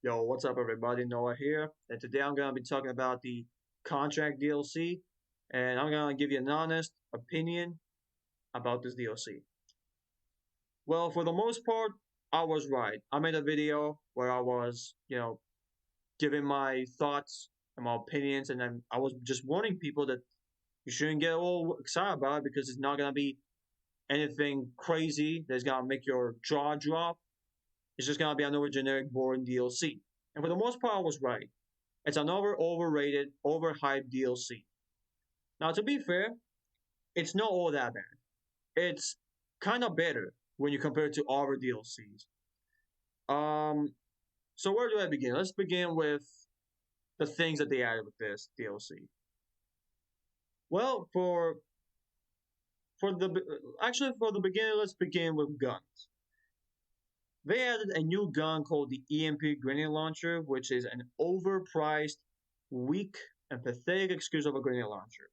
Yo, what's up, everybody? Noah here, and today I'm gonna be talking about the contract DLC, and I'm gonna give you an honest opinion about this DLC. Well, for the most part, I was right. I made a video where I was, giving my thoughts and my opinions, and then I was just warning people that you shouldn't get all excited about it because it's not gonna be anything crazy that's gonna make your jaw drop. It's just gonna be another generic, boring DLC. And for the most part, I was right. It's another overrated, overhyped DLC. Now, to be fair, it's not all that bad. It's kind of better when you compare it to other DLCs. Um, so where do I begin? Let's begin with the things that they added with this DLC. Well, for the actually for the beginning, let's begin with guns. They added a new gun called the EMP grenade launcher, which is an overpriced, weak, and pathetic excuse of a grenade launcher.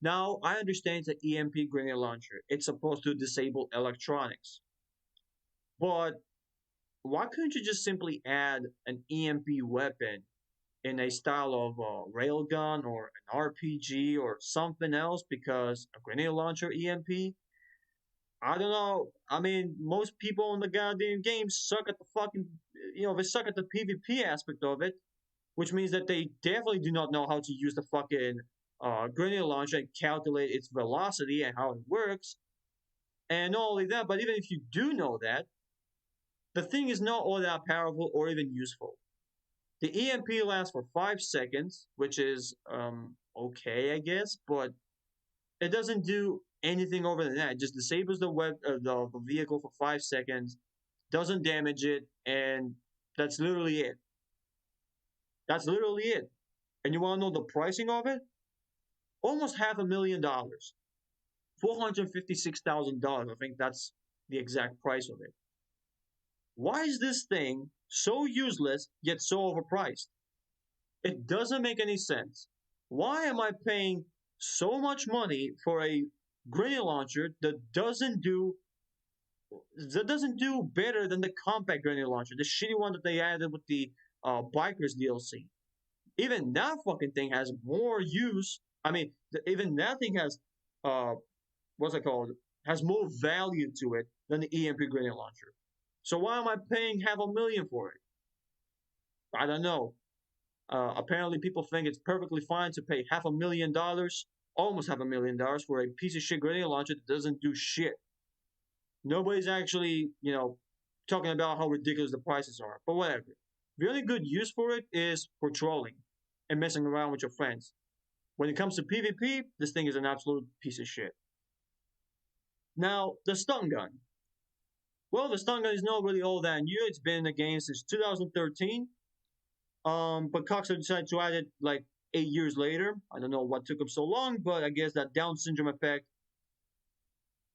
Now, I understand it's an EMP grenade launcher. It's supposed to disable electronics. But why couldn't you just simply add an EMP weapon in a style of a railgun or an RPG or something else? Because a grenade launcher EMP, I don't know. I mean, most people in the goddamn game suck at the fucking, they suck at the PvP aspect of it, which means that they definitely do not know how to use the fucking grenade launcher and calculate its velocity and how it works. And not only that, but even if you do know that, the thing is not all that powerful or even useful. The EMP lasts for 5 seconds, which is okay, I guess, but it doesn't do anything over than that. It just disables the vehicle for 5 seconds, doesn't damage it, and that's literally it. That's literally it. And you want to know the pricing of it? Almost $500,000, $456,000. I think that's the exact price of it. Why is this thing so useless yet so overpriced? It doesn't make any sense. Why am I paying so much money for a grenade launcher that doesn't do better than the compact grenade launcher, the shitty one that they added with the bikers DLC? Even that fucking thing has more use. I mean, even that thing has uh, what's it called? Has more value to it than the EMP grenade launcher. So why am I paying $500,000 for it? I don't know. Apparently, people think it's perfectly fine to pay $500,000, almost $500,000, for a piece of shit grenade launcher that doesn't do shit. Nobody's actually, talking about how ridiculous the prices are. But whatever. The only good use for it is for trolling and messing around with your friends. When it comes to PvP, this thing is an absolute piece of shit. Now, the stun gun. Well, the stun gun is not really all that new. It's been in the game since 2013. But Coxer decided to add it like 8 years later. I don't know what took him so long, but I guess that Down syndrome effect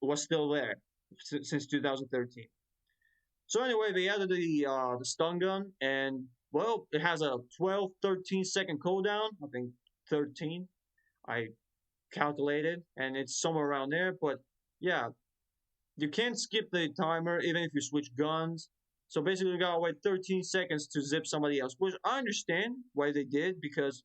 was still there since 2013. So anyway, they added the stun gun, and well, it has a 12, 13-second cooldown. I think 13. I calculated, and it's somewhere around there. But yeah, you can't skip the timer even if you switch guns. So basically, you gotta wait 13 seconds to zip somebody else, which I understand why they did because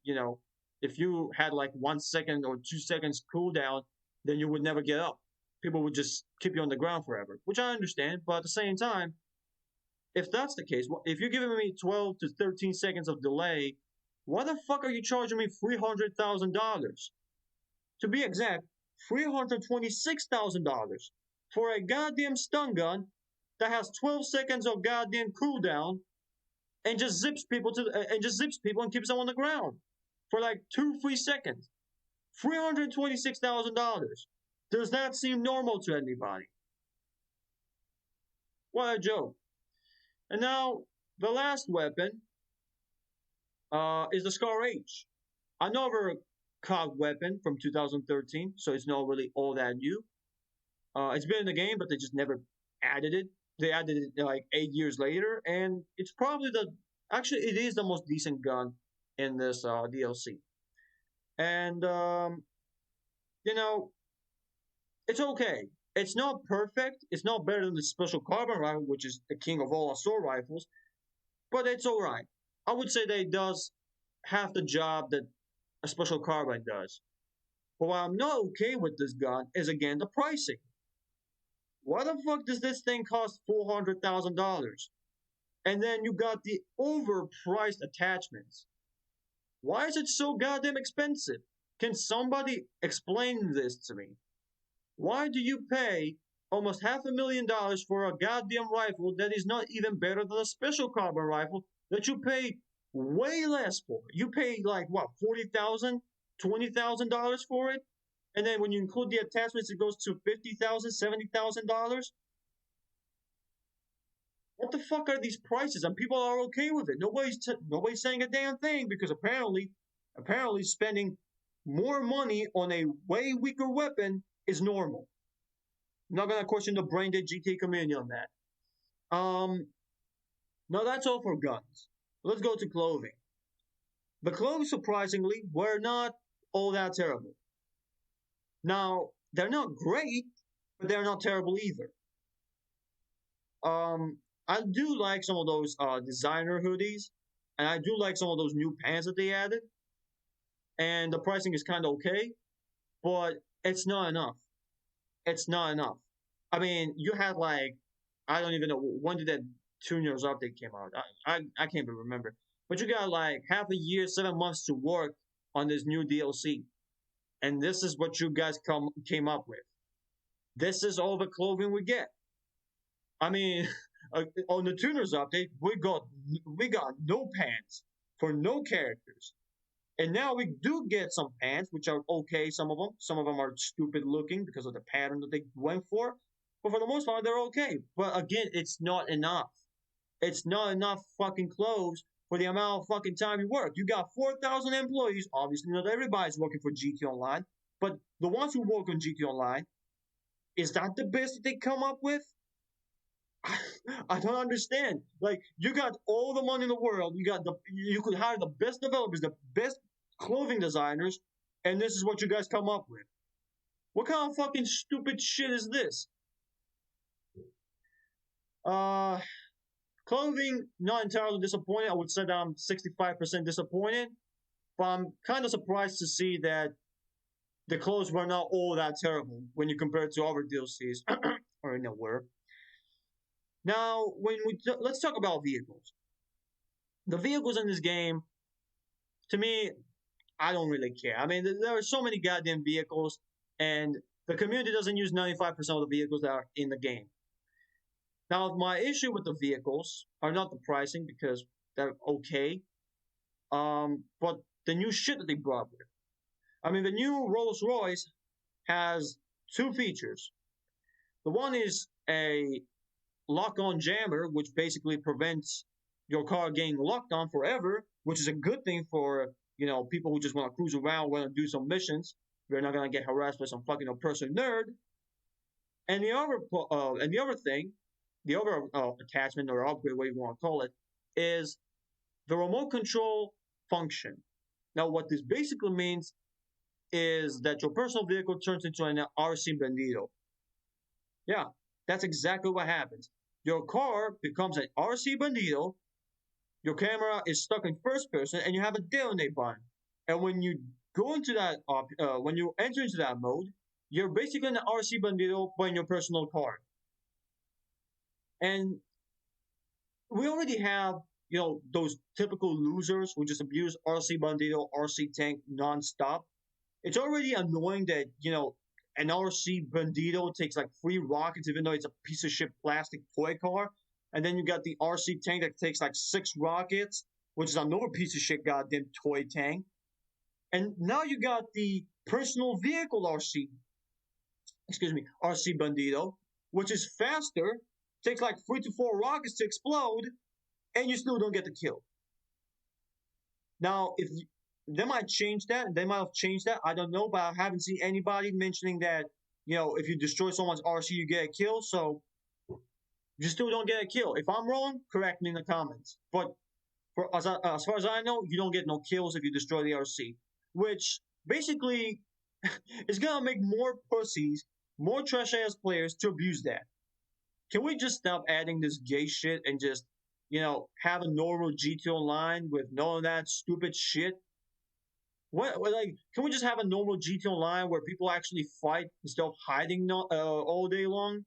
if you had like 1 second or 2 seconds cooldown, then you would never get up. People would just keep you on the ground forever, which I understand. But at the same time, if that's the case, if you're giving me 12 to 13 seconds of delay, why the fuck are you charging me $300,000? To be exact, $326,000 for a goddamn stun gun that has 12 seconds of goddamn cooldown and just zips people and keeps them on the ground for like 2-3 seconds. $326,000. Does that seem normal to anybody? What a joke. And now the last weapon is the Scar H, another COG weapon from 2013, so it's not really all that new. It's been in the game, but they just never added it. They added it like 8 years later, and it's probably it is the most decent gun in this DLC. And you know, it's okay. It's not perfect. It's not better than the special carbon rifle, which is the king of all assault rifles, but it's all right. I would say that it does half the job that a special carbine does. But what I'm not okay with this gun is again the pricing. Why the fuck does this thing cost $400,000? And then you got the overpriced attachments. Why is it so goddamn expensive? Can somebody explain this to me? Why do you pay almost $500,000 for a goddamn rifle that is not even better than a special carbine rifle that you pay way less for? You pay like what, 40,000, $20,000 for it? And then when you include the attachments, it goes to 50,000, $70,000. What the fuck are these prices? And people are okay with it. Nobody's saying a damn thing because apparently spending more money on a way weaker weapon is normal. I'm not gonna question the brain dead GT community on that. No, that's all for guns. Let's go to clothing. The clothes, surprisingly, were not all that terrible. Now, they're not great, but they're not terrible either. I do like some of those designer hoodies, and I do like some of those new pants that they added. And the pricing is kind of okay, but it's not enough. It's not enough. I mean, you had like I don't even know when did that 2 years update came out. I can't even remember. But you got like half a year, 7 months to work on this new DLC, and this is what you guys came up with. This is all the clothing we get. I mean, on the tuners update, we got no pants for no characters, and now we do get some pants, which are okay. Some of them are stupid looking because of the pattern that they went for, but for the most part, they're okay. But again, it's not enough. It's not enough fucking clothes for the amount of fucking time you work. You got 4,000 employees. Obviously, not everybody's working for GT Online, but the ones who work on GT Online, is that the best that they come up with? I don't understand. Like you got all the money in the world. You could hire the best developers, the best clothing designers, and this is what you guys come up with. What kind of fucking stupid shit is this? Uh Clothing, not entirely disappointed. I would say that I'm 65% disappointed, but I'm kind of surprised to see that the clothes were not all that terrible when you compare it to other DLCs or in the world. Now, let's talk about vehicles. The vehicles in this game, to me, I don't really care. I mean, there are so many goddamn vehicles, and the community doesn't use 95% of the vehicles that are in the game. Now, my issue with the vehicles are not the pricing because they're okay, but the new shit that they brought with. I mean, the new Rolls Royce has two features. The one is a lock-on jammer, which basically prevents your car getting locked on forever, which is a good thing for people who just want to cruise around, want to do some missions. They're not gonna get harassed by some fucking oppressive nerd. And the other thing, the other attachment or upgrade, what you want to call it, is the remote control function. Now, what this basically means is that your personal vehicle turns into an RC Bandito. Yeah, that's exactly what happens. Your car becomes an RC Bandito, your camera is stuck in first person, and you have a donate button. And when you when you enter into that mode, you're basically an RC Bandito but in your personal car. And we already have, those typical losers who just abuse RC Bandito, RC Tank nonstop. It's already annoying that, an RC Bandito takes like 3 rockets, even though it's a piece of shit plastic toy car. And then you got the RC Tank that takes like 6 rockets, which is another piece of shit goddamn toy tank. And now you got the personal vehicle RC Bandito, which is faster, takes like 3 to 4 rockets to explode, and you still don't get the kill. Now, if they might change that, they might have changed that. I don't know, but I haven't seen anybody mentioning that. If you destroy someone's RC, you get a kill. So you still don't get a kill. If I'm wrong, correct me in the comments. But as far as I know, you don't get no kills if you destroy the RC, which basically is gonna make more pussies, more trash ass players to abuse that. Can we just stop adding this gay shit and just, have a normal GT Online with none of that stupid shit? Like, can we just have a normal GT Online where people actually fight instead of hiding all day long?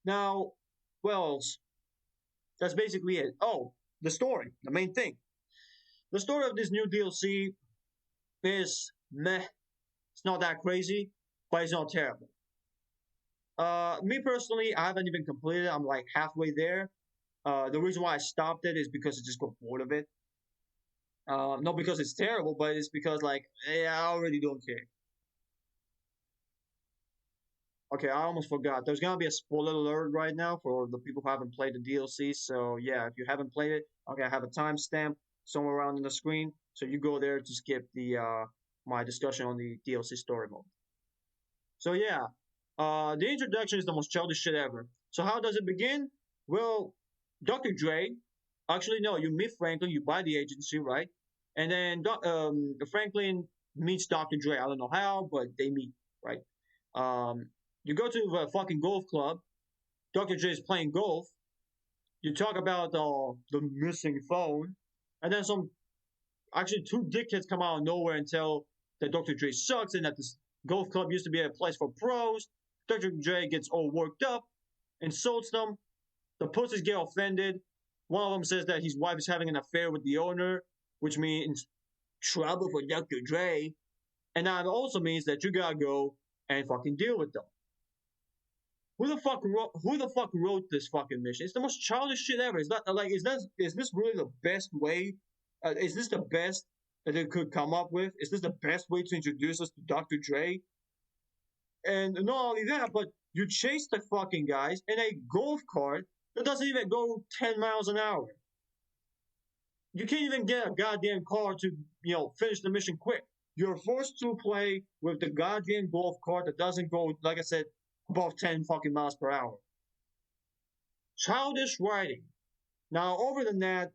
Now, well, that's basically it. Oh, the story, the main thing. The story of this new DLC is meh. It's not that crazy, but it's not terrible. Me personally, I haven't even completed it. I'm like halfway there. The reason why I stopped it is because I just got bored of it. Not because it's terrible, but it's because like, yeah, I already don't care. Okay, I almost forgot. There's gonna be a spoiler alert right now for the people who haven't played the DLC. So yeah, if you haven't played it, okay, I have a timestamp somewhere around on the screen. So you go there to skip the my discussion on the DLC story mode. So yeah, the introduction is the most childish shit ever. So how does it begin? Well, Dr. Dre, actually no, you meet Franklin, you buy the agency, right? And then Franklin meets Dr. Dre. I don't know how, but they meet, right? Um, you go to a fucking golf club. Dr. J is playing golf. You talk about the missing phone, and then actually two dickheads come out of nowhere and tell that Dr. J sucks and that this golf club used to be a place for pros. Dr. J gets all worked up, insults them. The pussies get offended. One of them says that his wife is having an affair with the owner, which means trouble for Dr. Dre. And that also means that you gotta go and fucking deal with them. Who the fuck wrote this fucking mission? It's the most childish shit ever. It's not like is this really the best way? Is this the best that they could come up with? Is this the best way to introduce us to Dr. Dre? And not only that, but you chase the fucking guys in a golf cart that doesn't even go 10 miles an hour. You can't even get a goddamn car to finish the mission quick. You're forced to play with the goddamn golf cart that doesn't go, like I said, above 10 fucking miles per hour. Childish writing. Now, over than that,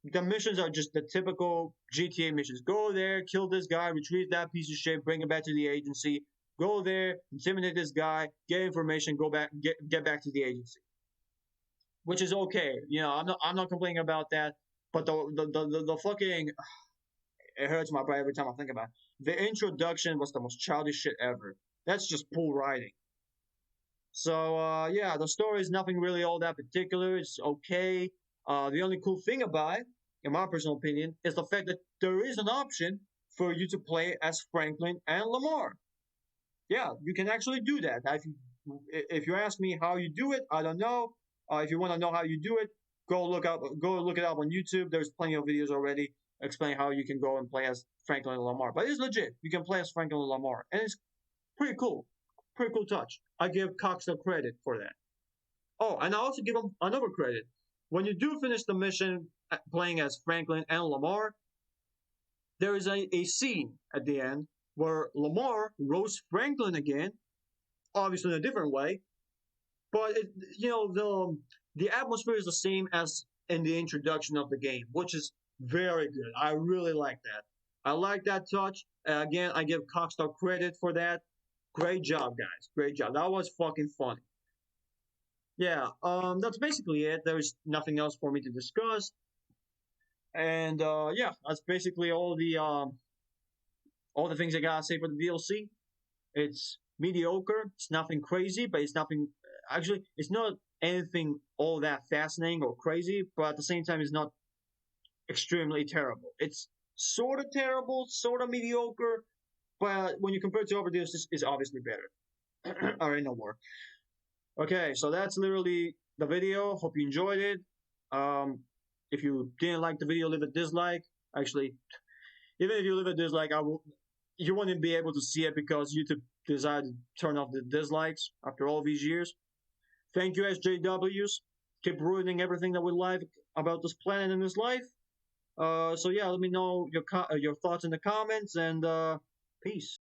the missions are just the typical GTA missions. Go there, kill this guy, retrieve that piece of shit, bring it back to the agency. Go there, intimidate this guy, get information, go back, get back to the agency. Which is okay. I'm not complaining about that. But the fucking it hurts my brain every time I think about it. The introduction was the most childish shit ever. That's just poor writing. So yeah, the story is nothing really all that particular. It's okay. The only cool thing about it, in my personal opinion, is the fact that there is an option for you to play as Franklin and Lamar. Yeah, you can actually do that. If you ask me how you do it, I don't know. If you want to know how you do it, go look it up on YouTube. There's plenty of videos already explaining how you can go and play as Franklin and Lamar. But it's legit. You can play as Franklin and Lamar, and it's pretty cool. Pretty cool touch. I give Cox the credit for that. Oh, and I also give him another credit. When you do finish the mission playing as Franklin and Lamar, there is a scene at the end where Lamar roasts Franklin again, obviously in a different way, but the atmosphere is the same as in the introduction of the game, which is very good. I really like that. I like that touch. Again, I give Cockstar credit for that. Great job, guys. Great job. That was fucking funny. Yeah, that's basically it. There's nothing else for me to discuss. And yeah, that's basically all the things I gotta say for the DLC. It's mediocre. It's nothing crazy, but it's nothing. Actually, it's not anything all that fascinating or crazy. But at the same time, it's not extremely terrible. It's sort of terrible, sort of mediocre. But when you compare it to other DLCs, it's obviously better. All right, no more. Okay, so that's literally the video. Hope you enjoyed it. If you didn't like the video, leave a dislike. Actually, even if you leave a dislike, you wouldn't be able to see it because YouTube decided to turn off the dislikes after all these years. Thank you, SJWs. Keep ruining everything that we like about this planet and this life. So yeah, let me know your thoughts in the comments, and peace.